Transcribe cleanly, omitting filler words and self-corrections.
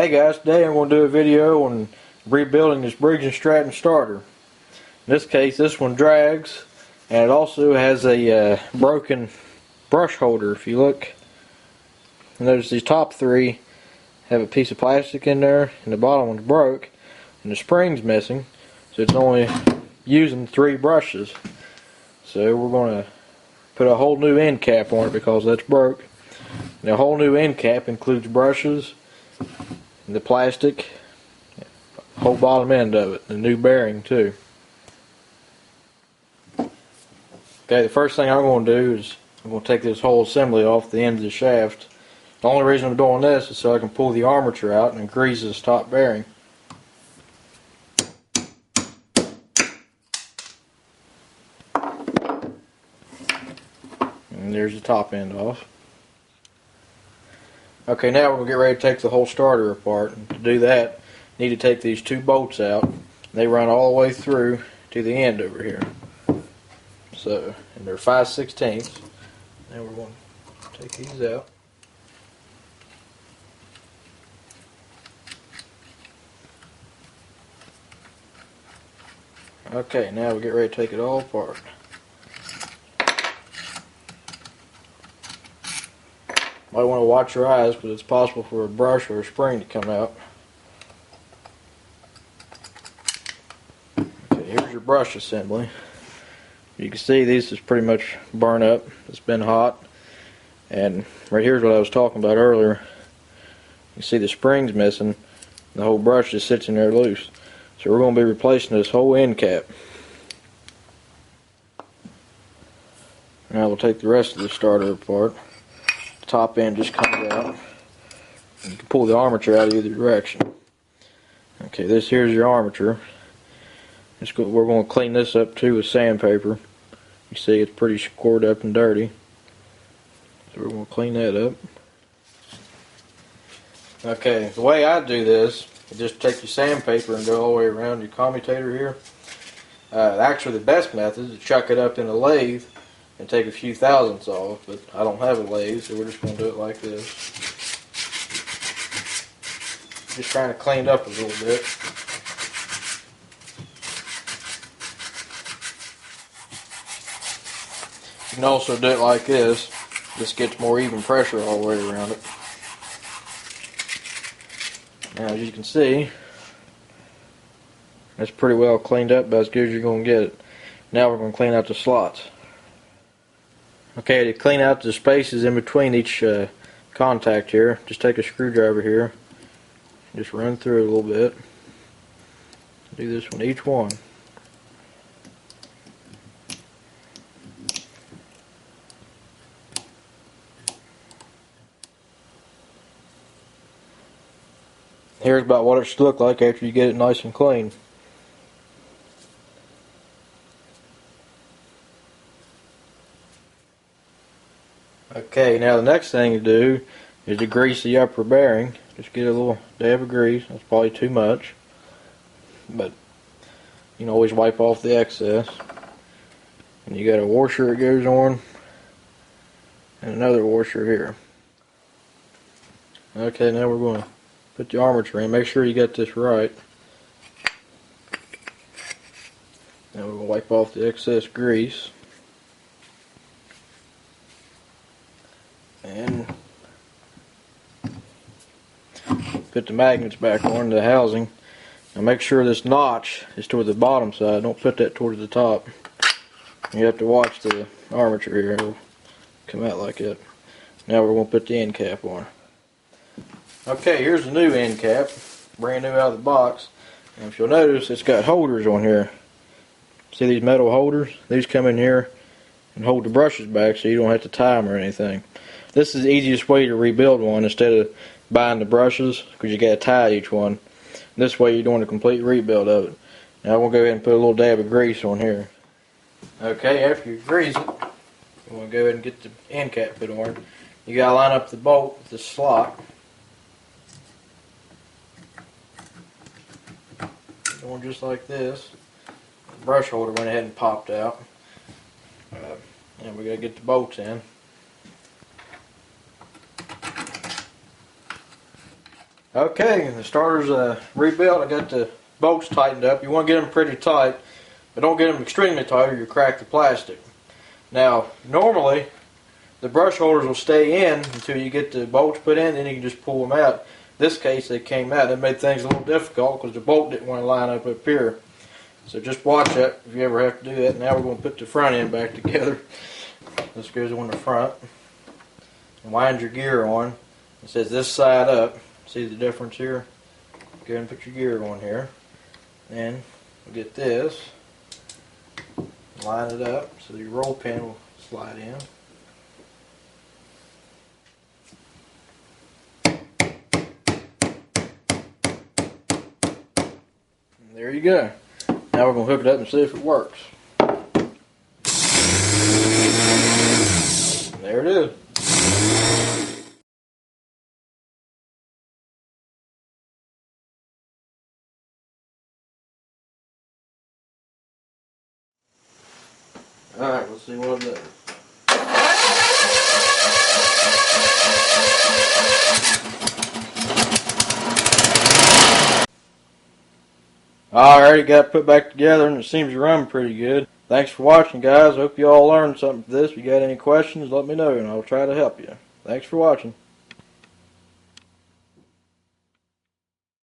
Hey guys, today I'm going to do a video on rebuilding this Briggs and Stratton starter. In this case, this one drags, and it also has a broken brush holder. If you look, notice these top three have a piece of plastic in there, and the bottom one's broke, and the spring's missing, so it's only using 3 brushes. So we're going to put a whole new end cap on it because that's broke. And the whole new end cap includes brushes, the plastic, whole bottom end of it, the new bearing too. Okay, the first thing I'm going to do is I'm going to take this whole assembly off the end of the shaft. The only reason I'm doing this is so I can pull the armature out and grease this top bearing. And there's the top end off. Okay, now we're going to get ready to take the whole starter apart. And to do that, you need to take these 2 bolts out. They run all the way through to the end over here. So, and they're 5/16. Now we're going to take these out. Okay, now we get ready to take it all apart. Might want to watch your eyes because it's possible for a brush or a spring to come out. Okay, here's your brush assembly. You can see this is pretty much burnt up. It's been hot. And right here's what I was talking about earlier. You can see the spring's missing. The whole brush just sits in there loose. So we're going to be replacing this whole end cap. Now we'll take the rest of the starter apart. Top end just comes out. You can pull the armature out either direction. Okay, here's your armature. We're going to clean this up too with sandpaper. You see it's pretty scored up and dirty. So we're going to clean that up. Okay, the way I do this, you just take your sandpaper and go all the way around your commutator here. Actually, the best method is to chuck it up in a lathe and take a few thousandths off, but I don't have a lathe, so we're just going to do it like this. Just trying to clean it up a little bit. You can also do it like this. This gets more even pressure all the way around it. Now, as you can see, that's pretty well cleaned up, about as good as you're going to get it. Now we're going to clean out the slots. Okay, to clean out the spaces in between each contact here, just take a screwdriver here, just run through it a little bit. Do this one, each one. Here's about what it should look like after you get it nice and clean. Okay, now the next thing to do is to grease the upper bearing. Just get a little dab of grease. That's probably too much, but you can always wipe off the excess. And you got a washer that goes on, and another washer here. Okay, now we're going to put the armature in. Make sure you got this right. Now we're going to wipe off the excess grease. And put the magnets back on the housing. Now make sure this notch is toward the bottom side. Don't put that towards the top. You have to watch the armature here. It'll come out like that. Now we're going to put the end cap on. Okay, here's the new end cap. Brand new out of the box. And if you'll notice, it's got holders on here. See these metal holders? These come in here and hold the brushes back so you don't have to tie them or anything. This is the easiest way to rebuild one instead of buying the brushes, because you got to tie each one. This way you're doing a complete rebuild of it. Now I'm going to go ahead and put a little dab of grease on here. Okay, after you grease it, you want to go ahead and get the end cap put on. You got to line up the bolt with the slot. Going just like this. The brush holder went ahead and popped out. And we got to get the bolts in. Okay, the starter's rebuilt. I got the bolts tightened up. You want to get them pretty tight, but don't get them extremely tight or you'll crack the plastic. Now, normally, the brush holders will stay in until you get the bolts put in, then you can just pull them out. In this case, they came out. That made things a little difficult because the bolt didn't want to line up here. So just watch that if you ever have to do that. Now we're going to put the front end back together. This goes on the front. Wind your gear on. It says this side up. See the difference here? Go ahead and put your gear on here. Then we'll get this. Line it up so your roll pin will slide in. And there you go. Now we're going to hook it up and see if it works. There it is. Alright, let's see what it does. Alright, got it put back together and it seems to run pretty good. Thanks for watching, guys. Hope you all learned something from this. If you got any questions, let me know and I'll try to help you. Thanks for watching.